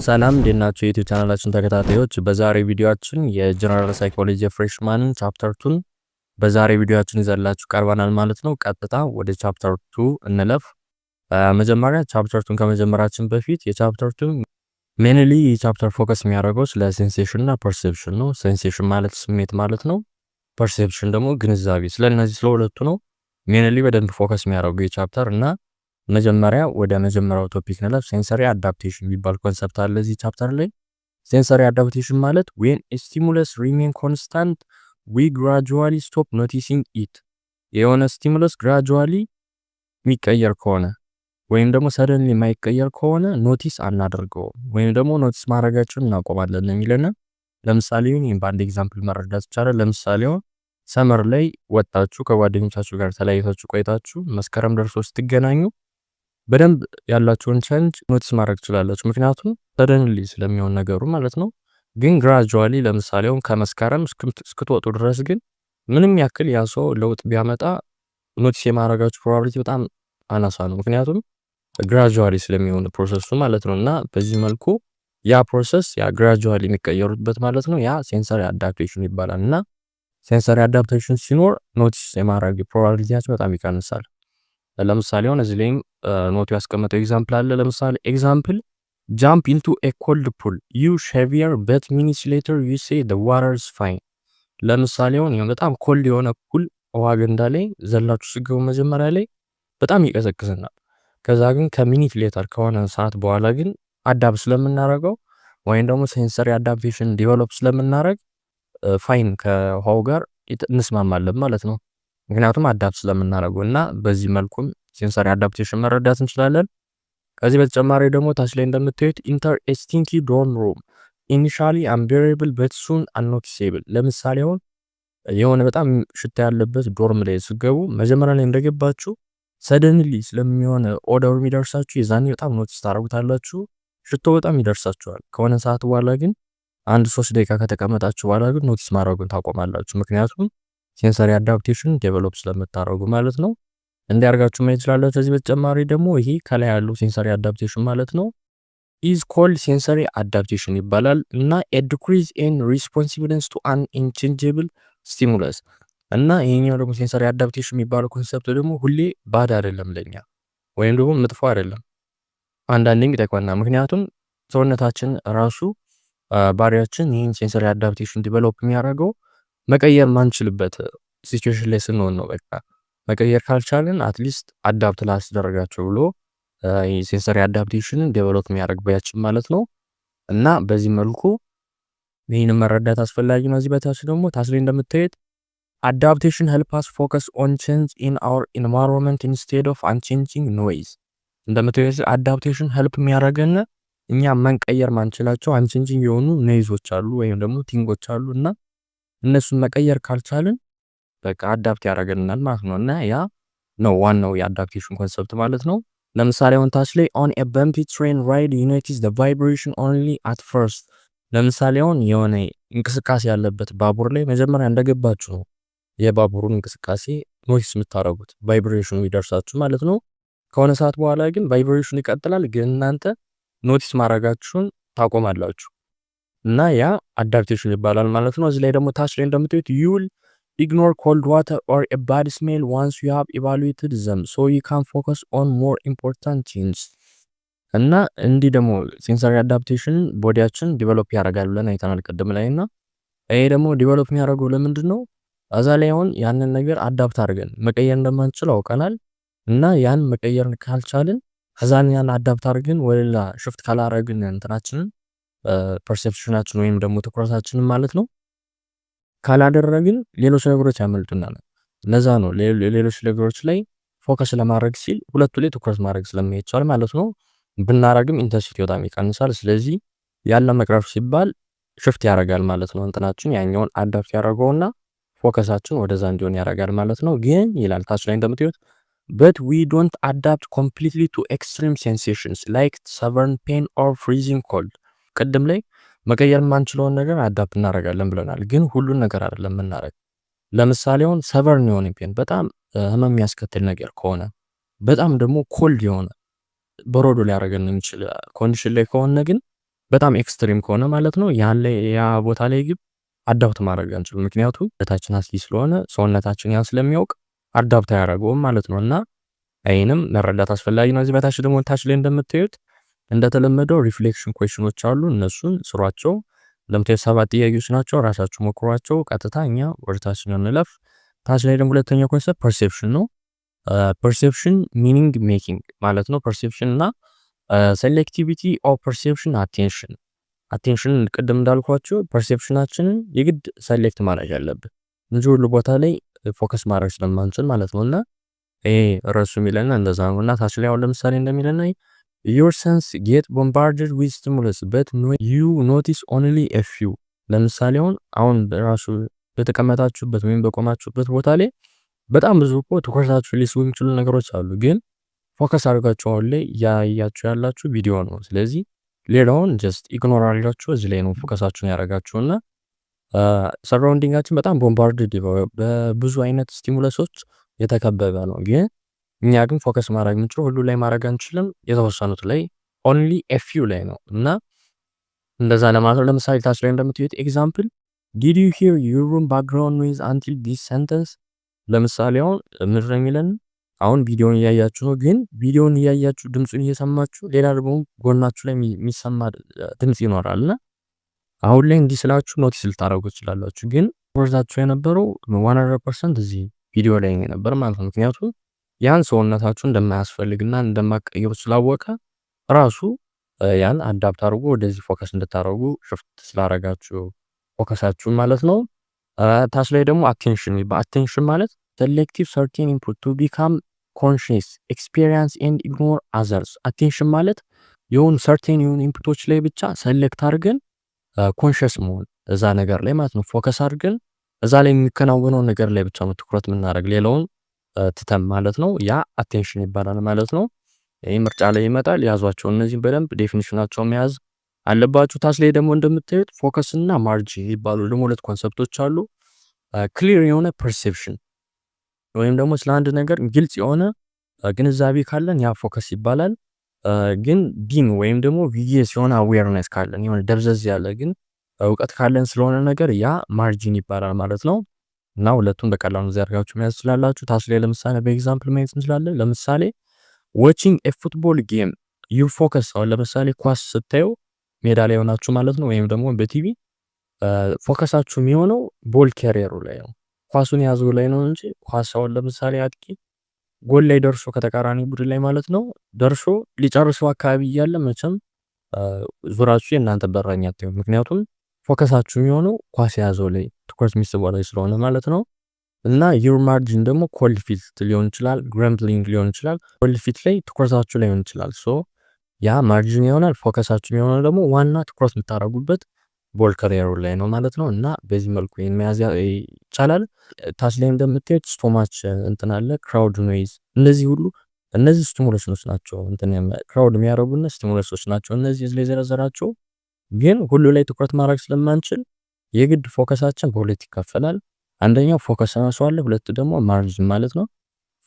ሰላም እንዴት ናችሁ? የዩቲዩብ ቻናላችን ተከታታዮች፣ በዛሬ ቪዲዮአችን የጀነራል ሳይኮሎጂ ፍሬሽማን ቻፕተር 2 በዛሬ ቪዲዮአችን ይዘላችሁ ቀርበናል ማለት ነው። ቀጥታ ወደ ቻፕተር 2 እንለፍ። መጀመሪያ ቻፕተር 2 ከመጀመራችን በፊት የቻፕተር 2 ሜንሊ የቻፕተር ፎከስ የሚያደርገው ስለ ሴንሴሽን እና ፐርሴፕሽን ነው። ሴንሴሽን ማለት ስሜት ማለት ነው። ፐርሴፕሽን ደግሞ ግንዛቤ። ስለነዚህ ስለሁለቱ ነው ሜንሊ በደንብ ፎከስ የሚያደርገው የቻፕተር እና መጀመሪያ ወደ መጀመሪያው ቶፒክ ንለፍ። ሴንሰሪ አዳፕቴሽን የሚባል ኮንሰፕት አለ እዚህ ቻፕተር ላይ። ሴንሰሪ አዳፕቴሽን ማለት when a stimulus remain constant we gradually stop noticing it። የሆነ ስቲሙለስ ግራጁዋሊ የሚቀየር ከሆነ ወይም ደግሞ ሰደንሊ የማይቀየር ከሆነ ኖቲስ አናደርገውም ወይም ደግሞ ኖቲስ ማድረጋችንን እናቆማለን የሚለና ለምሳሌ ይህን በአንድ ኤግዛምፕል መረዳት ይቻላል። ለምሳሌ ሰመር ላይ ወጣችሁ ከጓደኞቻችሁ ጋር ተለያይታችሁ ቆይታችሁ መስከረም ደርሶ ስትገናኙ በደንብ ያላችሁን ቼንጅ ኖቲስ ማድረግ ትችላላችሁ። ምክንያቱም ሰደንሊ ስለሚሆን ነገሩ ማለት ነው። ግን ግራጁዋሊ ለምሳሌ ከመስከረም እስክትወጡ ድረስ ግን ምንም ያክል ያ ሰው ለውጥ ቢያመጣ ኖቲስ የማድረጋችሁ ፕሮባቢሊቲ በጣም አናሳ ነው። ምክንያቱም ግራጁዋሊ ስለሚሆን ፕሮሰሱ ማለት ነው። እና በዚህ መልኩ ያ ፕሮሰስ ያ ግራጁዋሊ የሚቀየሩበት ማለት ነው። ያ ሴንሰሪ አዳፕቴሽን ይባላል። እና ሴንሰሪ አዳፕቴሽን ሲኖር ኖቲስ የማድረግ ፕሮባቢሊቲያቸው በጣም ይቀንሳል። ለምሳሌ እዚህ ላይም ኖቱ ያስቀመጠው ኤግዛምፕል አለ። ለምሳሌ ኤግዛምፕል jump into a cold pool you shiver but minutes later you say the water is fine። ለምሳሌ በጣም ኮልድ የሆነ ፑል ውሃ ገንዳ ላይ ዘላችሁ ሲገቡ መጀመሪያ ላይ በጣም ይቀዘቅዝናል። ከዛ ግን ከሚኒት ሌተር ከሆነ ሰዓት በኋላ ግን አዳፕት ስለምናደርገው ወይም ደግሞ ሴንሰሪ አዳፕቴሽን ዲቨሎፕ ስለምናደርግ ፋይን ከውሃው ጋር እንስማማለን ማለት ነው። ምክንያቱም አዳፕት ስለምናደርገው እና በዚህ መልኩም ሴንሰሪ አዳፕቴሽን መረዳት እንችላለን። ከዚህ በተጨማሪ ደግሞ ታች ላይ እንደምታዩት ኢንተር ኤ ስቲንኪ ዶርም ሩም ኢኒሻሊ አንቤሬብል በት ሱን አንኖቲሴብል። ለምሳሌ የሆነ በጣም ሽታ ያለበት ዶርም ላይ ስገቡ መጀመሪያ ላይ እንደገባችሁ ሰደንሊ ስለሚሆን ኦደር የሚደርሳችሁ የዛኔ በጣም ኖቲስ ታደርጉታላችሁ። ሽቶ በጣም ይደርሳችኋል። ከሆነ ሰዓት በኋላ ግን 1-3 ደቂቃ ከተቀመጣችሁ በኋላ ግን ኖቲስ ማድረጉን ታቆማላችሁ። ምክንያቱም ሴንሰሪ አዳፕቴሽን ዴቨሎፕ ስለምታደርጉ ማለት ነው። እንዲያርጋችሁ ማየት ይችላልላችሁ። ከዚህ በተጨማሪ ደግሞ ይሄ ከላይ ያለው ሴንሰሪ አዳፕቴሽን ማለት ነው is called sensory adaptation ይባላል እና a decrease in responsiveness to an unchangeable stimulus። እና ይሄኛው ደግሞ ሴንሰሪ አዳፕቴሽን የሚባለው ኮንሰፕት ደግሞ ሁሌ ባድ አይደለም ለኛ ወይም ደግሞ መጥፎ አይደለም፣ አንዳንዴም ይጠቅመናል። ምክንያቱም ሰውነታችን ራሱ ባሪያችን ይሄን ሴንሰሪ አዳፕቴሽን ዲቨሎፕ የሚያደርገው መቀየር ማንችልበት ሲቹዌሽን ላይ ስንሆን ነው። በቃ መቀየር ካልቻለን አትሊስት አዳፕት ላስደረጋቸው ብሎ ሴንሰሪ አዳፕቴሽንን ዴቨሎፕ የሚያደርግባችን ማለት ነው። እና በዚህ መልኩ ይህንን መረዳት አስፈላጊ ነው። እዚህ በታች ደግሞ ታች ላይ እንደምታዩት አዳፕቴሽን ሄልፕ አስ ፎከስ ኦን ቼንጅ ኢን አወር ኢንቫይሮንመንት ኢንስቴድ ኦፍ አንቼንጂንግ ኖይዝ። እንደምታዩት አዳፕቴሽን ሄልፕ የሚያደርገን እኛ መንቀየር ማንችላቸው አንቼንጂንግ የሆኑ ኖይዞች አሉ ወይም ደግሞ ቲንጎች አሉ እና እነሱን መቀየር ካልቻልን በቃ አዳፕት ያደርገናል ማለት ነው። እና ያ ነው ዋናው የአዳፕቴሽን ኮንሰፕት ማለት ነው። ለምሳሌ ታች ላይ on a bumpy train ride you notice the vibration only at first። ለምሳሌ የሆነ እንቅስቃሴ ያለበት ባቡር ላይ መጀመሪያ እንደገባችሁ ነው የባቡሩን እንቅስቃሴ ኖቲስ የምታደርጉት ቫይብሬሽኑ ይደርሳችሁ ማለት ነው። ከሆነ ሰዓት በኋላ ግን ቫይብሬሽኑ ይቀጥላል፣ ግን እናንተ ኖቲስ ማድረጋችሁን ታቆማላችሁ እና ያ አዳፕቴሽን ይባላል ማለት ነው። እዚህ ላይ ደግሞ ታች ላይ እንደምታዩት you'll ignore cold water or a bad smell once you have evaluated them so you can focus on more important things። እና እንዲህ ደግሞ ሴንሰሪ አዳፕቴሽን ቦዲያችን ዲቨሎፕ ያደርጋል ብለን አይተናል ቀደም ላይ እና ይሄ ደግሞ ዲቨሎፕ የሚያደርገው ለምንድን ነው? እዛ ላይ ያንን ነገር አዳፕት አድርገን መቀየር እንደማንችል አውቀናል እና ያን መቀየር ካልቻልን ከዛን ያን አዳፕት አድርገን ወደላ ሽፍት ካላረግን እንትናችንን ፐርሴፕሽናችን ወይም ደግሞ ትኩረታችንን ማለት ነው ካላደረግን ሌሎች ነገሮች ያመልጡናል። ለዛ ነው ሌሎች ነገሮች ላይ ፎከስ ለማድረግ ሲል ሁለቱ ላይ ትኩረት ማድረግ ስለማይቻል ማለት ነው ብናረግም ኢንተንሲቲ በጣም ይቀንሳል። ስለዚህ ያለ መቅረፍ ሲባል ሽፍት ያደርጋል ማለት ነው እንትናችን ያኛውን አዳፕት ያደርገውና ፎከሳችን ወደዛ እንዲሆን ያደርጋል ማለት ነው። ግን ይላል ታች ላይ እንደምታዩት but we don't adapt completely to extreme sensations like severe pain or freezing cold። ቀደም ላይ መቀየር ማንችለውን ነገር አዳፕት እናደርጋለን ብለናል። ግን ሁሉን ነገር አይደለም እናደርግ። ለምሳሌ ሰቨር የሆነ ፔን በጣም ህመም የሚያስከትል ነገር ከሆነ በጣም ደግሞ ኮልድ የሆነ በረዶ ሊያደርገን የሚችል ኮንዲሽን ላይ ከሆነ ግን በጣም ኤክስትሪም ከሆነ ማለት ነው ያ ቦታ ላይ ግን አዳፕት ማድረግ አንችልም። ምክንያቱም በታችን አስሊ ስለሆነ ሰውነታችን ያን ስለሚያውቅ አዳፕት አያደርገውም ማለት ነው እና ይህንም መረዳት አስፈላጊ ነው። እዚህ በታች ደግሞ ታች ላይ እንደምታዩት እንደተለመደው ሪፍሌክሽን ኩዌሽኖች አሉ። እነሱን ስሯቸው። ለምታዩት 7 ጥያቄዎች ናቸው። ራሳችሁ ሞክሯቸው። ቀጥታ እኛ ወደ ታች እንለፍ። ታች ላይ ደግሞ ሁለተኛው ኮንሰፕት ፐርሴፕሽን ነው። ፐርሴፕሽን ሚኒንግ ሜኪንግ ማለት ነው። ፐርሴፕሽን እና ሴሌክቲቪቲ ኦፍ ፐርሴፕሽን አቴንሽን ቅድም እንዳልኳችሁ ፐርሴፕሽናችንን የግድ ሰሌክት ማድረግ አለብን እንጂ ሁሉ ቦታ ላይ ፎከስ ማድረግ ስለማንችል ማለት ነው እና ይሄ ርዕሱ የሚለን እንደዛ ነው እና ታች ላይ አሁን ለምሳሌ እንደሚለን your sense get bombarded with stimulus but you notice only a few። ለምሳሌ አሁን ራሱ በተቀመጣችሁበት ወይም በቆማችሁበት ቦታ ላይ በጣም ብዙ ትኩረታችሁ ሊስቡ የሚችሉ ነገሮች አሉ፣ ግን ፎከስ አድርጋችሁ አሁን ላይ ያያችሁ ያላችሁ ቪዲዮ ነው። ስለዚህ ሌላውን ጀስት ኢግኖር አድርጋችሁ እዚህ ላይ ነው ፎከሳችሁን ያደርጋችሁና ሰራውንዲንጋችን በጣም ቦምባርድድ በብዙ አይነት ስቲሙለሶች የተከበበ ነው። ግን እኛ ግን ፎከስ ማድረግ የምንችለው ሁሉ ላይ ማድረግ አንችልም። የተወሰኑት ላይ ኦንሊ ኤ ፊው ላይ ነው እና እንደዛ ለማለት ለምሳሌ ታች ላይ እንደምትዩት ኤግዛምፕል ዲድ ዩ ሂር ዩር ሩም ባክግራውንድ ኖይዝ አንቲል ዲስ ሰንተንስ። ለምሳሌ አሁን ምንድን ነው የሚለን አሁን ቪዲዮን እያያችሁ ነው፣ ግን ቪዲዮን እያያችሁ ድምፁን እየሰማችሁ ሌላ ደግሞ ጎናችሁ ላይ የሚሰማ ድምፅ ይኖራልና አሁን ላይ እንዲህ ስላችሁ ኖቲስ ልታደርጉ ትችላላችሁ፣ ግን ወርዛችሁ የነበረው 100% እዚህ ቪዲዮ ላይ ነበር ማለት ነው። ምክንያቱም ያን ሰውነታችሁ እንደማያስፈልግና እንደማቀየሩ ስላወቀ ራሱ ያን አዳፕት አድርጎ ወደዚህ ፎከስ እንድታደርጉ ሽፍት ስላደረጋችሁ ፎከሳችሁን ማለት ነው። ታች ላይ ደግሞ አቴንሽን ማለት selective certain input to become conscious experience and ignore others። አቴንሽን ማለት የሆኑ ሰርቴን የሆኑ ኢንፑቶች ላይ ብቻ ሰሌክት አድርገን ኮንሽስ መሆን እዛ ነገር ላይ ማለት ነው። ፎከስ አድርገን እዛ ላይ የሚከናወነው ነገር ላይ ብቻ ነው ትኩረት የምናደርግ ሌላውን ትተም ማለት ነው። ያ አቴንሽን ይባላል ማለት ነው። ይህ ምርጫ ላይ ይመጣል። ያዟቸው እነዚህን በደንብ ዴፊኒሽናቸውን መያዝ አለባችሁ። ታች ላይ ደግሞ እንደምታዩት ፎከስ እና ማርጂን ይባሉ ደግሞ ሁለት ኮንሰፕቶች አሉ። ክሊር የሆነ ፐርሴፕሽን ወይም ደግሞ ስለ አንድ ነገር ግልጽ የሆነ ግንዛቤ ካለን ያ ፎከስ ይባላል። ግን ዲም ወይም ደግሞ ቪጂየስ የሆነ አዌርነስ ካለን የሆነ ደብዘዝ ያለ ግን እውቀት ካለን ስለሆነ ነገር ያ ማርጂን ይባላል ማለት ነው። እና ሁለቱም በቀላሉ ዘርጋችሁ መያዝ ትችላላችሁ። ታች ላይ ለምሳሌ በኤግዛምፕል ማየት እንችላለን። ለምሳሌ ዋቺንግ ኤ ፉትቦል ጌም ዩ ፎከስ። አሁን ለምሳሌ ኳስ ስታዩ ሜዳ ላይ ሆናችሁ ማለት ነው ወይም ደግሞ በቲቪ ፎከሳችሁ የሚሆነው ቦል ካሪየሩ ላይ ነው፣ ኳሱን ያዘው ላይ ነው እንጂ ኳስ አሁን ለምሳሌ አጥቂ ጎል ላይ ደርሶ ከተቃራኒ ቡድን ላይ ማለት ነው ደርሶ ሊጨርሰው አካባቢ እያለ መቼም ዙራችሁ የእናንተ በራኛ አትዩ። ምክንያቱም ፎከሳችሁ የሚሆነው ኳስ ያዘው ላይ ትኩረት የሚስበው ላይ ስለሆነ ማለት ነው። እና ዩር ማርጂን ደግሞ ኮልድ ፊት ሊሆን ይችላል፣ ግራምፕሊንግ ሊሆን ይችላል። ኮልድ ፊት ላይ ትኩረታችሁ ላይ ሊሆን ይችላል። ሶ ያ ማርጂን ይሆናል። ፎከሳችሁ የሚሆነው ደግሞ ዋና ትኩረት የምታደርጉበት ቦል ካሪየሩ ላይ ነው ማለት ነው። እና በዚህ መልኩ መያዝ ይቻላል። ታች ላይ እንደምታዩት ስቶማች እንትን አለ፣ ክራውድ ኖይዝ። እነዚህ ሁሉ እነዚህ ስቲሙለሶች ናቸው። እንትን ክራውድ የሚያደርጉና ስቲሙለሶች ናቸው እነዚህ እዚህ ላይ ዘረዘራቸው። ግን ሁሉ ላይ ትኩረት ማድረግ ስለማንችል የግድ ፎከሳችን በሁለት ይከፈላል። አንደኛው ፎከስ አለ፣ ሁለት ደግሞ ማርጂን ማለት ነው።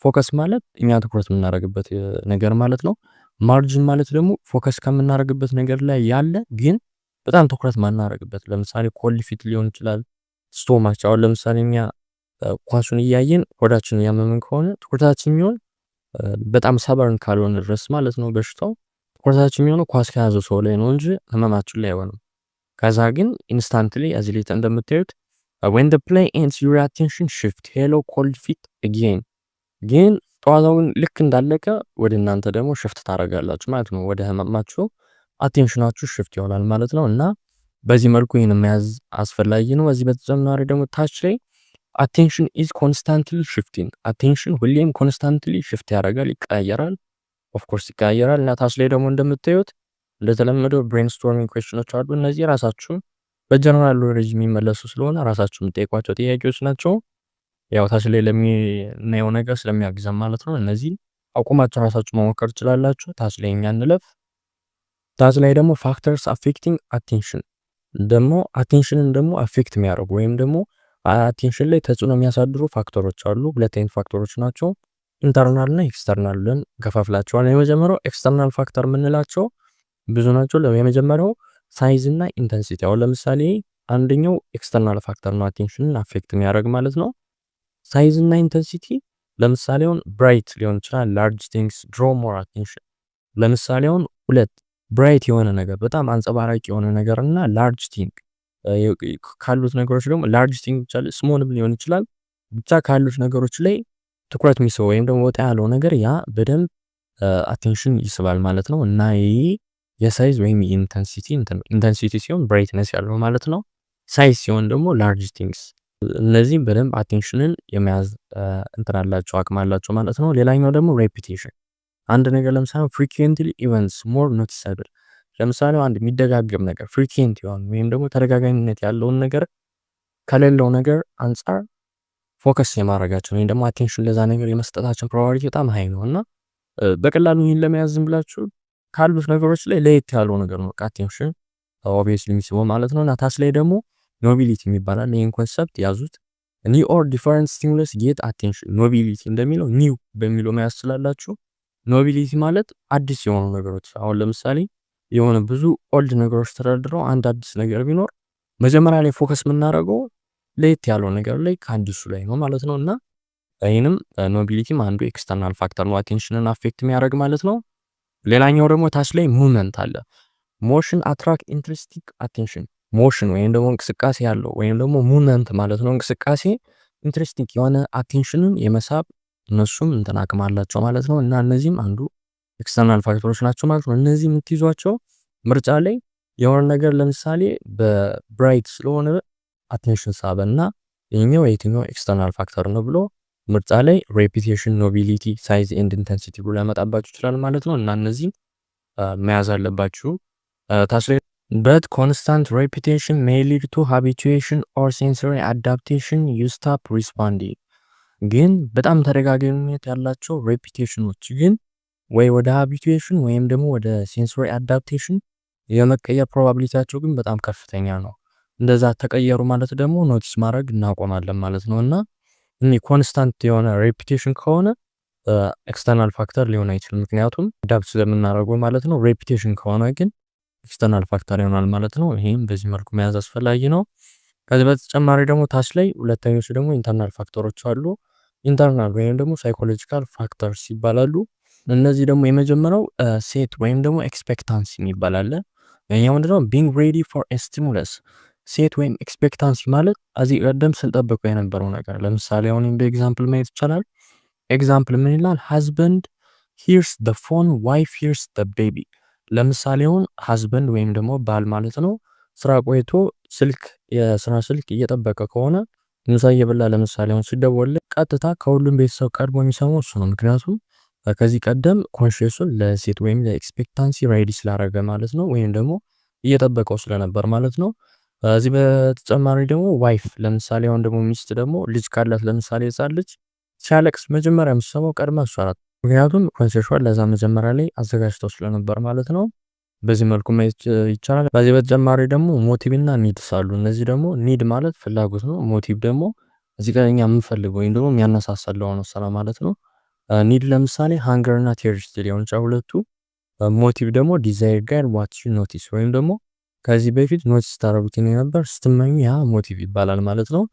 ፎከስ ማለት እኛ ትኩረት የምናደርግበት ነገር ማለት ነው። ማርጂን ማለት ደግሞ ፎከስ ከምናደርግበት ነገር ላይ ያለ ግን በጣም ትኩረት ማናደርግበት፣ ለምሳሌ ኮልድ ፊት ሊሆን ይችላል፣ ስቶማች። አሁን ለምሳሌ እኛ ኳሱን እያየን ሆዳችን ያመመን ከሆነ ትኩረታችን የሚሆን በጣም ሰበርን ካልሆነ ድረስ ማለት ነው በሽታው ትኩረታችን የሚሆነው ኳስ ከያዘው ሰው ላይ ነው እንጂ ህመማችን ላይ አይሆንም። ከዛ ግን ኢንስታንትሊ እዚህ ላይ እንደምታዩት when the play ends your attention shift hello cold feet again። ግን ጨዋታውን ልክ እንዳለቀ ወደ እናንተ ደግሞ ሽፍት ታደርጋላችሁ ማለት ነው። ወደ ህመማችሁ አቴንሽናችሁ ሽፍት ይሆናል ማለት ነው። እና በዚህ መልኩ ይህን መያዝ አስፈላጊ ነው። እዚህ በተጨማሪ ደግሞ ታች ላይ attention is constantly shifting። attention ሁሌም ኮንስታንትሊ ሽፍት ያደርጋል፣ ይቀያየራል። ኦፍ ኮርስ ይቀያየራል። እና ታች ላይ ደግሞ እንደምታዩት እንደተለመደው ብሬንስቶርሚንግ ኩዌስችኖች አሉ። እነዚህ ራሳችሁ በጀነራል ኖሌጅ የሚመለሱ ስለሆነ ራሳችሁ የምትጠይቋቸው ጥያቄዎች ናቸው። ያው ታች ላይ ለሚናየው ነገር ስለሚያግዘን ማለት ነው። እነዚህ አቁማችሁ ራሳችሁ መሞከር ትችላላችሁ። ታች ላይ እኛ እንለፍ። ታች ላይ ደግሞ ፋክተርስ አፌክቲንግ አቴንሽን ደግሞ አቴንሽንን ደግሞ አፌክት የሚያደርጉ ወይም ደግሞ አቴንሽን ላይ ተጽዕኖ የሚያሳድሩ ፋክተሮች አሉ። ሁለት አይነት ፋክተሮች ናቸው፣ ኢንተርናል እና ኤክስተርናል ብለን ከፋፍላቸዋል። የመጀመሪያው ኤክስተርናል ፋክተር የምንላቸው ብዙ ናቸው። የመጀመሪያው ሳይዝ እና ኢንተንሲቲ። አሁን ለምሳሌ አንደኛው ኤክስተርናል ፋክተር ነው አቴንሽንን አፌክት የሚያደርግ ማለት ነው። ሳይዝ እና ኢንተንሲቲ ለምሳሌ አሁን ብራይት ሊሆን ይችላል። ላርጅ ቲንግስ ድሮ ሞር አቴንሽን። ለምሳሌ አሁን ሁለት ብራይት የሆነ ነገር በጣም አንጸባራቂ የሆነ ነገር እና ላርጅ ቲንግ ካሉት ነገሮች ደግሞ ላርጅ ቲንግ ብቻ ስሞልም ሊሆን ይችላል። ብቻ ካሉት ነገሮች ላይ ትኩረት የሚስበው ወይም ደግሞ ወጣ ያለው ነገር ያ በደንብ አቴንሽን ይስባል ማለት ነው። እና ይሄ የሳይዝ ወይም ኢንተንሲቲ ሲሆን ብራይትነስ ያለው ማለት ነው። ሳይዝ ሲሆን ደግሞ ላርጅ ቲንግስ። እነዚህም በደንብ አቴንሽንን የመያዝ እንትን አላቸው አቅም አላቸው ማለት ነው። ሌላኛው ደግሞ ሬፒቴሽን። አንድ ነገር ለምሳሌ ፍሪኩዌንትሊ ኢቨንትስ ሞር ኖቲሰብል። ለምሳሌ አንድ የሚደጋገም ነገር ፍሪኩዌንት የሆነ ወይም ደግሞ ተደጋጋሚነት ያለውን ነገር ከሌለው ነገር አንጻር ፎከስ የማድረጋቸው ወይም ደግሞ አቴንሽን ለዛ ነገር የመስጠታቸው ፕሮባቢሊቲ በጣም ሃይ ነው እና በቀላሉ ይህን ለመያዝ ዝም ብላችሁ ካሉት ነገሮች ላይ ለየት ያለው ነገር ነው አቴንሽን ኦብቪየስሊ የሚስበው ማለት ነው። እና ታች ላይ ደግሞ ኖቢሊቲ የሚባላል። ይህን ኮንሰፕት ያዙት። ኒው ኦር ዲፈረንት ስቲሙለስ ጌት አቴንሽን። ኖቢሊቲ እንደሚለው ኒው በሚለው መያዝ ስላላችሁ ኖቢሊቲ ማለት አዲስ የሆኑ ነገሮች። አሁን ለምሳሌ የሆነ ብዙ ኦልድ ነገሮች ተደርድረው አንድ አዲስ ነገር ቢኖር መጀመሪያ ላይ ፎከስ የምናደርገው ለየት ያለው ነገር ላይ ከአዲሱ ላይ ነው ማለት ነው። እና ይህንም ኖቢሊቲም አንዱ ኤክስተርናል ፋክተር ነው አቴንሽንን አፌክት የሚያደርግ ማለት ነው። ሌላኛው ደግሞ ታች ላይ ሙቭመንት አለ። ሞሽን አትራክት ኢንትረስቲንግ አቴንሽን። ሞሽን ወይም ደግሞ እንቅስቃሴ ያለው ወይም ደግሞ ሙቭመንት ማለት ነው። እንቅስቃሴ ኢንትረስቲንግ የሆነ አቴንሽንን የመሳብ እነሱም እንትን አቅም አላቸው ማለት ነው። እና እነዚህም አንዱ ኤክስተርናል ፋክተሮች ናቸው ማለት ነው። እነዚህ የምትይዟቸው ምርጫ ላይ የሆነ ነገር ለምሳሌ በብራይት ስለሆነ አቴንሽን ሳበ እና ይሄኛው የትኛው ኤክስተርናል ፋክተር ነው ብሎ ምርጫ ላይ ሬፒቴሽን፣ ኖቢሊቲ፣ ሳይዝ ኤንድ ኢንተንሲቲ ብሎ ያመጣባችሁ ይችላል ማለት ነው። እና እነዚህ መያዝ አለባችሁ ታች ላይ but constant repetition may lead to habituation or sensory adaptation. You stop responding. ግን በጣም ተደጋጋሚነት ያላቸው ሬፒቴሽኖች ግን ወይ ወደ ሃቢቹዌሽን ወይም ደግሞ ወደ ሴንሶሪ አዳፕቴሽን የመቀየር ፕሮባቢሊቲያቸው ግን በጣም ከፍተኛ ነው። እንደዛ ተቀየሩ ማለት ደግሞ ኖቲስ ማድረግ እናቆማለን ማለት ነው። እና ኮንስታንት የሆነ ሬፒቴሽን ከሆነ ኤክስተርናል ፋክተር ሊሆን አይችልም፣ ምክንያቱም አዳፕት ስለምናደርገው ማለት ነው። ሬፒቴሽን ከሆነ ግን ኤክስተርናል ፋክተር ይሆናል ማለት ነው። ይሄም በዚህ መልኩ መያዝ አስፈላጊ ነው። ከዚህ በተጨማሪ ደግሞ ታች ላይ ሁለተኞቹ ደግሞ ኢንተርናል ፋክተሮች አሉ። ኢንተርናል ወይም ደግሞ ሳይኮሎጂካል ፋክተርስ ይባላሉ። እነዚህ ደግሞ የመጀመሪያው ሴት ወይም ደግሞ ኤክስፔክታንሲ ይባላል። ያኛው ምንድነው? ቢንግ ሬዲ ፎር ኤ ስቲሙለስ። ሴት ወይም ኤክስፔክታንሲ ማለት እዚህ ቀደም ስንጠብቀው የነበረው ነገር። ለምሳሌ አሁን በኤግዛምፕል ማየት ይቻላል። ኤግዛምፕል ምን ይላል? ሃዝበንድ ሂርስ ዘ ፎን ዋይፍ ሂርስ ዘ ቤቢ። ለምሳሌ አሁን ሃዝበንድ ወይም ደግሞ ባል ማለት ነው ስራ ቆይቶ የስራ ስልክ እየጠበቀ ከሆነ ምሳ እየበላ ለምሳሌ አሁን ሲደወልለት ቀጥታ ከሁሉም ቤተሰብ ቀድሞ የሚሰማው እሱ ነው። ምክንያቱም ከዚህ ቀደም ኮንሽሱን ለሴት ወይም ለኤክስፔክታንሲ ሬዲ ስላደረገ ማለት ነው፣ ወይም ደግሞ እየጠበቀው ስለነበር ማለት ነው። እዚህ በተጨማሪ ደግሞ ዋይፍ ለምሳሌ አሁን ደግሞ ሚስት ደግሞ ልጅ ካላት ለምሳሌ ህጻን ልጅ ሲያለቅስ መጀመሪያ የምትሰማው ቀድማ እሷ ናት። ምክንያቱም ኮንሴሽዋል ለዛ መጀመሪያ ላይ አዘጋጅተው ስለነበር ማለት ነው። በዚህ መልኩ ማየት ይቻላል። በዚህ በተጨማሪ ደግሞ ሞቲቭ እና ኒድስ አሉ። እነዚህ ደግሞ ኒድ ማለት ፍላጎት ነው። ሞቲቭ ደግሞ እዚህ ጋር እኛ የምንፈልገው ወይም ደግሞ የሚያነሳሳለው ነው ስራ ማለት ነው። ኒድ ለምሳሌ ሃንገር እና ቴርስቲ ሊሆን ይችላል ሁለቱ። ሞቲቭ ደግሞ ዲዛይር ጋር ዋት ዩ ኖቲስ ወይም ደግሞ ከዚህ በፊት ኖቲስ ታደርጉት የነበር ስትመኙ ያ ሞቲቭ ይባላል ማለት ነው።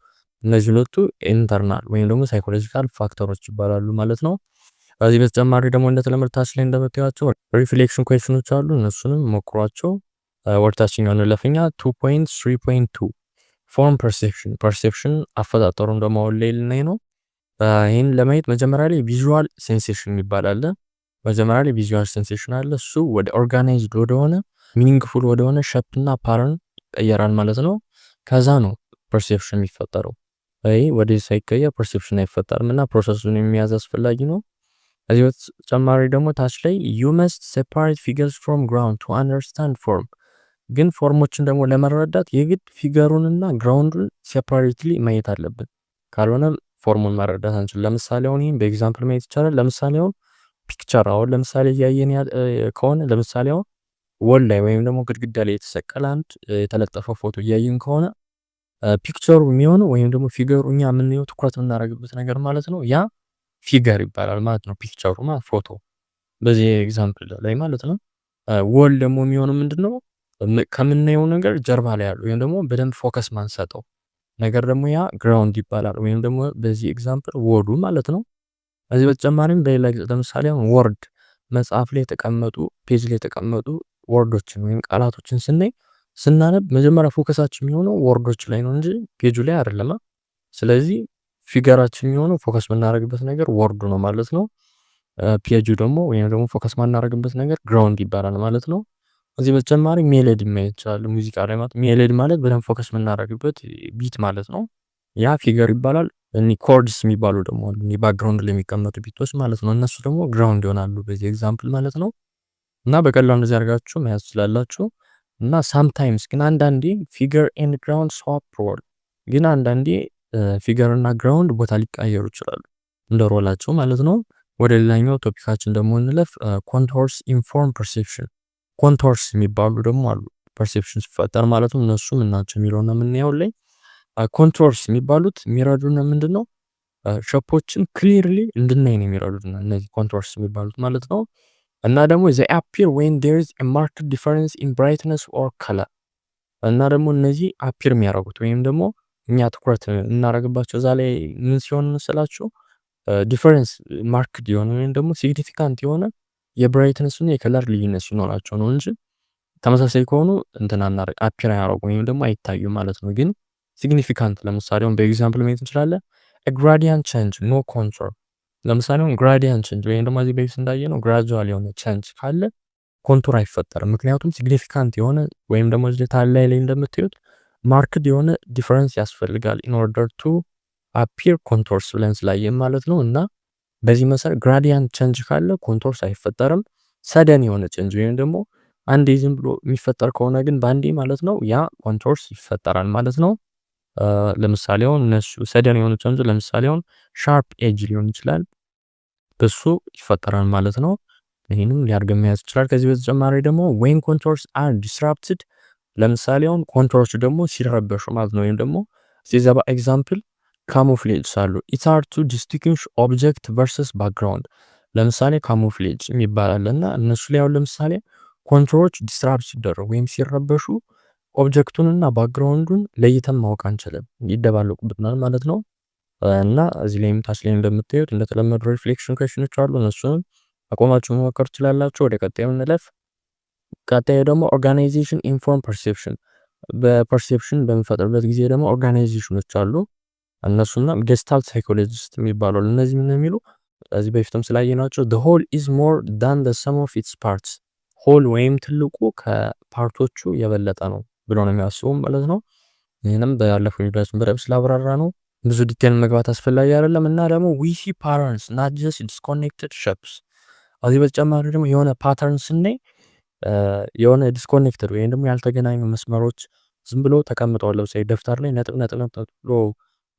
እነዚህ ሁለቱ ኢንተርናል ወይም ደግሞ ሳይኮሎጂካል ፋክተሮች ይባላሉ ማለት ነው። ከዚህ በተጨማሪ ደግሞ እንደተለመደው ላይ እንደምታዩቸው ሪፍሌክሽን ኩዌስችኖች አሉ። እነሱንም ሞክሯቸው። ወርታችኛው እንለፈኛ 2.3.2 ፎርም ፐርሴፕሽን አፈጣጠሩን ደግሞ ላይ ልናይ ነው። ይህን ለማየት መጀመሪያ ላይ ቪዥዋል ሴንሴሽን ይባላል። መጀመሪያ ላይ ቪዥዋል ሴንሴሽን አለ። እሱ ወደ ኦርጋናይዝድ ወደሆነ ሚኒንግፉል ወደሆነ ሸፕ እና ፓተርን ይቀየራል ማለት ነው። ከዛ ነው ፐርሴፕሽን የሚፈጠረው። ወደ ሳይቀየር ፐርሴፕሽን አይፈጠርም እና ፕሮሰሱን የሚያዝ አስፈላጊ ነው። እዚህ በተጨማሪ ደግሞ ታች ላይ you must separate figures from ground to understand form። ግን ፎርሞችን ደግሞ ለመረዳት የግድ ፊገሩንና ግራውንዱን ሴፓሬትሊ ማየት አለብን። ካልሆነ ፎርሙን መረዳት አንችል። ለምሳሌ አሁን ይሄን በኤግዛምፕል ማየት ይቻላል። ለምሳሌ አሁን ፒክቸር አሁን ለምሳሌ እያየን ከሆነ ለምሳሌ አሁን ወል ላይ ወይም ደግሞ ግድግዳ ላይ የተሰቀለ አንድ የተለጠፈ ፎቶ እያየን ከሆነ ፒክቸሩ የሚሆነው ወይም ደግሞ ፊገሩ እኛ የምንየው ትኩረት የምናደርግበት ነገር ማለት ነው ያ ፊገር ይባላል ማለት ነው። ፒክቸሩ ማለት ፎቶ በዚህ ኤግዛምፕል ላይ ማለት ነው። ወል ደግሞ የሚሆነው ምንድነው? ከምናየው ነገር ጀርባ ላይ ያሉ ወይም ደግሞ በደንብ ፎከስ ማንሰጠው ነገር ደግሞ ያ ግራውንድ ይባላል። ወይም ደግሞ በዚህ ኤግዛምፕል ወርዱ ማለት ነው። ከዚህ በተጨማሪም በሌላ ለምሳሌ አሁን ወርድ መጽሐፍ ላይ የተቀመጡ ፔጅ ላይ የተቀመጡ ወርዶችን ወይም ቃላቶችን ስናነብ መጀመሪያ ፎከሳችን የሚሆነው ወርዶች ላይ ነው እንጂ ፔጁ ላይ አይደለም። ስለዚህ ፊገራችን የሚሆነው ፎከስ የምናደርግበት ነገር ወርዱ ነው ማለት ነው። ፔጁ ደግሞ ወይም ደግሞ ፎከስ ማናደርግበት ነገር ግራውንድ ይባላል ማለት ነው። ከዚህ በተጨማሪ ሜሎዲ ማየት እንችላለን። ሙዚቃ ላይ ማለት ሜሎዲ ማለት በደንብ ፎከስ የምናደርግበት ቢት ማለት ነው። ያ ፊገር ይባላል። ኮርድስ የሚባሉ ደግሞ ባክግራውንድ ላይ የሚቀመጡ ቢቶች ማለት ነው። እነሱ ደግሞ ግራውንድ ይሆናሉ በዚህ ኤግዛምፕል ማለት ነው። እና በቀላሉ እንደዚህ አድርጋችሁ መያዝ ትችላላችሁ። እና ሳምታይምስ ግን አንዳንዴ ፊገር ኤንድ ግራውንድ ስዋፕ ሮል፣ ግን አንዳንዴ ፊገር እና ግራውንድ ቦታ ሊቀያየሩ ይችላሉ እንደ ሮላቸው ማለት ነው። ወደ ሌላኛው ቶፒካችን ደግሞ እንለፍ። ኮንቶርስ ኢንፎርም ፐርሴፕሽን። ኮንቶርስ የሚባሉ ደግሞ አሉ ፐርሴፕሽን ሲፈጠር ማለት ነው። እነሱ ምን ናቸው የሚለውና የምናየው ላይ ኮንቶርስ የሚባሉት የሚረዱን ምንድነው? ሸፖችን ክሊርሊ እንድናይ ነው የሚረዱን እነዚህ ኮንቶርስ የሚባሉት ማለት ነው። እና ደግሞ they appear when there is a marked difference in brightness or color። እና ደግሞ እነዚህ አፒር የሚያደርጉት ወይም ደግሞ እኛ ትኩረት እናደርግባቸው እዛ ላይ ምን ሲሆን መስላችሁ? ዲፈረንስ ማርክድ የሆነ ወይም ደግሞ ሲግኒፊካንት የሆነ የብራይትነስ እና የከለር ልዩነት ሲኖራቸው ነው እንጂ ተመሳሳይ ከሆኑ እንትና እናደርግ አፒር አያደርጉም ወይም ደግሞ አይታዩም ማለት ነው። ግን ሲግኒፊካንት ለምሳሌ አሁን በኤግዛምፕል ማየት እንችላለን። ግራዲያንት ቼንጅ ኖ ኮንትሮል። ለምሳሌ አሁን ግራዲያንት ቼንጅ ወይም ደግሞ እዚህ በፊት እንዳየነው ግራጁዋል የሆነ ቼንጅ ካለ ኮንቱር አይፈጠርም። ምክንያቱም ሲግኒፊካንት የሆነ ወይም ደግሞ እዚህ ታላይ ላይ እንደምታዩት ማርክድ የሆነ ዲፈረንስ ያስፈልጋል ኢን ኦርደር ቱ አፒር ኮንቶርስ ብለን ስላየን ማለት ነው። እና በዚህ መሰረት ግራዲያንት ቼንጅ ካለ ኮንቶርስ አይፈጠርም። ሰደን የሆነ ቼንጅ ወይም ደግሞ አንዴ ዝም ብሎ የሚፈጠር ከሆነ ግን ባንዴ ማለት ነው ያ ኮንቶርስ ይፈጠራል ማለት ነው። ለምሳሌ አሁን እነሱ ሰደን የሆነ ቼንጅ ለምሳሌ አሁን ሻርፕ ኤጅ ሊሆን ይችላል በሱ ይፈጠራል ማለት ነው። ይሄንም ሊያርገም መያዝ ይችላል። ከዚህ በተጨማሪ ደግሞ when contours are disrupted፣ ለምሳሌ አሁን ኮንቶርስ ደግሞ ሲረበሹ ማለት ነው። ወይም ደግሞ እዚህ ባ ኤግዛምፕል ካሞፍሌጅ አሉ it's hard to distinguish object versus background። ለምሳሌ ካሞፍሌጅ የሚባል እና እነሱ ላይ አሁን ለምሳሌ ኮንቶሮች ዲስራፕት ሲደረጉ ወይም ሲረበሹ ኦብጀክቱንና ባክግራውንዱን ለይተን ማወቅ አንችልም፣ ይደባለቁብናል ማለት ነው። እና እዚህ ላይም ታች ላይ እንደምታዩት እንደተለመዱ ሪፍሌክሽን ኩዌስችኖች አሉ። እነሱንም አቆማችሁ መሞከር ትችላላችሁ። ወደ ቀጣዩ እንለፍ። ቀጣዩ ደግሞ ኦርጋናይዜሽን ኢንፎርም ፐርሴፕሽን። በፐርሴፕሽን በሚፈጥርበት ጊዜ ደግሞ ኦርጋናይዜሽኖች አሉ። እነሱና ጌስታልት ሳይኮሎጂስት የሚባሉ እነዚህ ምን የሚሉ እዚህ በፊትም ስላየናቸው the whole is more than the sum of its parts። ሆል ወይም ትልቁ ከፓርቶቹ የበለጠ ነው ብሎ ነው የሚያስቡ ማለት ነው። ይህንም ባለፈው ቪዲዮችን በደንብ ስላብራራ ነው ብዙ ዲቴል መግባት አስፈላጊ አይደለም። እና ደግሞ we see patterns not just disconnected shapes። እዚህ በተጨማሪ ደግሞ የሆነ ፓተርን ስናይ የሆነ ዲስኮኔክትድ ወይም ደግሞ ያልተገናኙ መስመሮች ዝም ብሎ ተቀምጠዋል። ለምሳሌ ደፍተር ላይ ነጥብ ነጥብ ነጥብ ብሎ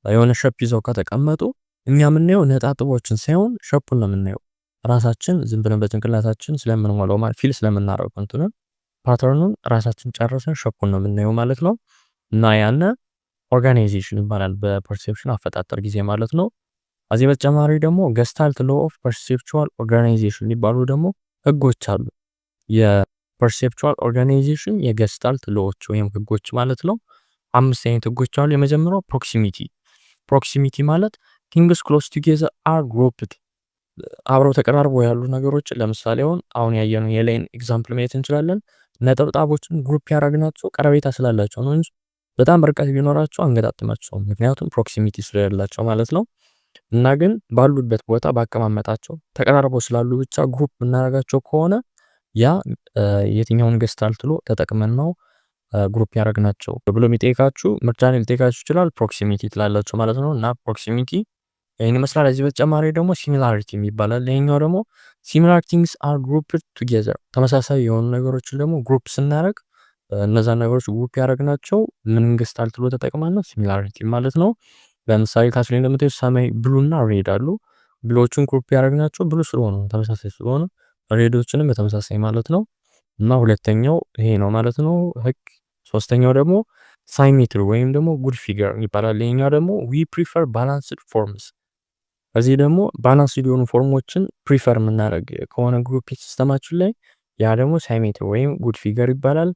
የሆነ ሸፕ ይዘው ከተቀመጡ እኛ የምናየው ነጣጥቦችን ሳይሆን ሸፑን ነው የምናየው። ራሳችን ዝም ብለን በጭንቅላታችን ስለምንሞላው ማለት ፊል ስለምናደርገው እንትኑን ፓተርኑን ራሳችን ጨርሰን ሸፑን ነው የምናየው ማለት ነው። እና ያነ ኦርጋናይዜሽን ይባላል በፐርሴፕሽን አፈጣጠር ጊዜ ማለት ነው። ከዚህ በተጨማሪ ደግሞ ገስታልት ሎ ኦፍ ፐርሴፕቹዋል ኦርጋናይዜሽን የሚባሉ ደግሞ ህጎች አሉ። የፐርሴፕቹዋል ኦርጋናይዜሽን የገስታልት ሎዎች ወይም ህጎች ማለት ነው። 5 አይነት ህጎች አሉ። የመጀመሪያው ፕሮክሲሚቲ። ፕሮክሲሚቲ ማለት ቲንግስ ክሎዝ ቱጌዘር አር ግሩፕድ፣ አብረው ተቀራርበው ያሉ ነገሮች ለምሳሌ አሁን ያየነው የላይን ኤግዛምፕል ማየት እንችላለን። ነጠብጣቦችን ግሩፕ ያደረግናቸው ቀረቤታ ስላላቸው ነው እንጂ በጣም ርቀት ቢኖራቸው አንገጣጥማቸውም፣ ምክንያቱም ፕሮክሲሚቲ ስለሌላቸው ማለት ነው። እና ግን ባሉበት ቦታ ባቀማመጣቸው ተቀራርበው ስላሉ ብቻ ግሩፕ እናደርጋቸው ከሆነ ያ የትኛውን ገስታልት ሎ ተጠቅመን ነው ግሩፕ ያደረግናቸው ብሎ የሚጠይቃችሁ ምርጫን ሊጠይቃችሁ ይችላል። ፕሮክሲሚቲ ትላላችሁ ማለት ነው። እና ፕሮክሲሚቲ ይህን ይመስላል። እዚህ በተጨማሪ ደግሞ ሲሚላሪቲ ይባላል። ይሄኛው ደግሞ ሲሚላር ቲንግስ አር ግሩፕድ ቱጌዘር፣ ተመሳሳይ የሆኑ ነገሮችን ደግሞ ግሩፕ ስናደርግ እነዛን ነገሮች ግሩፕ ያደረግናቸው ምን ገስታልት ሎ ተጠቅመን ነው፣ ሲሚላሪቲ ማለት ነው። ለምሳሌ ታች ላይ እንደምታዩት ሰማይ ብሉ እና ሬድ አሉ። ብሉዎቹን ግሩፕ ያደረግናቸው ብሉ ስለሆነ ተመሳሳይ ስለሆነ ሬዶችንም በተመሳሳይ ማለት ነው። እና ሁለተኛው ይሄ ነው ማለት ነው ህግ። ሶስተኛው ደግሞ ሳይሜትሪ ወይም ደግሞ ጉድ ፊገር ይባላል። ይሄኛው ደግሞ ዊ ፕሪፈር ባላንስድ ፎርምስ። እዚህ ደግሞ ባላንስድ የሆኑ ፎርሞችን ፕሪፈር የምናደርግ ከሆነ ግሩፕ ሲስተማችን ላይ ያ ደግሞ ሳይሜትሪ ወይም ጉድ ፊገር ይባላል።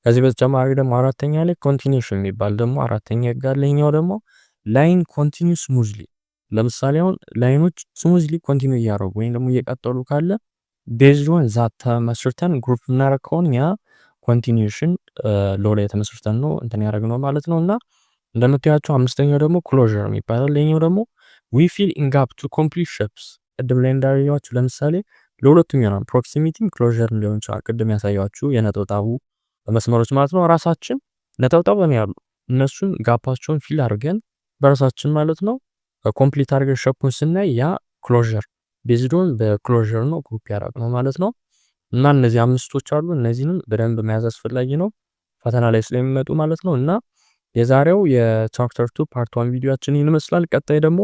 ከዚህ በተጨማሪ ደግሞ አራተኛ ላይ ኮንቲኒዩሽን የሚባል ደግሞ አራተኛ ህግ አለ። ይሄኛው ደግሞ ላይን ኮንቲኒዩ ስሙዝሊ። ለምሳሌ አሁን ላይኖች ስሙዝሊ ኮንቲኒዩ እያደረጉ ወይም ደግሞ እየቀጠሉ ካለ ቤዝድ ኦን ዛት ተመስርተን ግሩፕ እናደርግ ከሆነ ያ ኮንቲኒዩሽን ሎ ላይ ተመስርተን ነው እንትን ያደረግነው ማለት ነው። እና እንደምታያቸው አምስተኛው ደግሞ ክሎዥር የሚባለው። ይሄኛው ደግሞ ዊ ፊል ኢን ጋፕ ቱ ኮምፕሊት ሼፕስ። ቅድም ላይ እንዳያችሁ ለምሳሌ ለሁለቱም ይሆናል፣ ፕሮክሲሚቲም ክሎዥር ሊሆን ይችላል። ቅድም ያሳያችሁ የነጠብጣቡ መስመሮች ማለት ነው። ራሳችን ነጠብጣብ ነው ያሉ እነሱን ጋፓቸውን ፊል አድርገን በራሳችን ማለት ነው ኮምፕሊት አድርገን ሼፑን ስናይ ያ ክሎዥር ቤዝድ ኦን በክሎዥር ነው ግሩፕ ያደረግነው ማለት ነው። እና እነዚህ አምስቶች አሉ። እነዚህንም በደንብ መያዝ አስፈላጊ ነው ፈተና ላይ ስለሚመጡ ማለት ነው። እና የዛሬው የቻፕተር 2 ፓርት 1 ቪዲዮአችን ይመስላል። ቀጣይ ደግሞ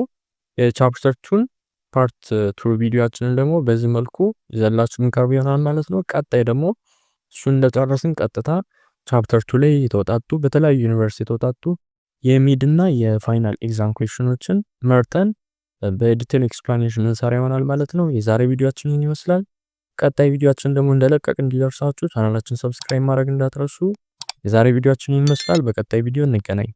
የቻፕተር 2 ፓርት 2 ቪዲዮአችንን ደግሞ በዚህ መልኩ ይዘላችሁ ምንቀርብ ይሆናል ማለት ነው። ቀጣይ ደግሞ እሱን እንደጨረስን ቀጥታ ቻፕተር 2 ላይ የተወጣጡ በተለያዩ ዩኒቨርሲቲ የተወጣጡ የሚድ እና የፋይናል ኤግዛም ኩዌስችኖችን መርጠን በዲቴል ኤክስፕላኔሽን እንሰራ ይሆናል ማለት ነው። የዛሬ ቪዲዮአችን ይመስላል። ቀጣይ ቪዲዮአችን ደግሞ እንደለቀቅ እንዲደርሳችሁ ቻናላችን ሰብስክራይብ ማድረግ እንዳትረሱ። የዛሬ ቪዲዮአችን ይመስላል። በቀጣይ ቪዲዮ እንገናኝ።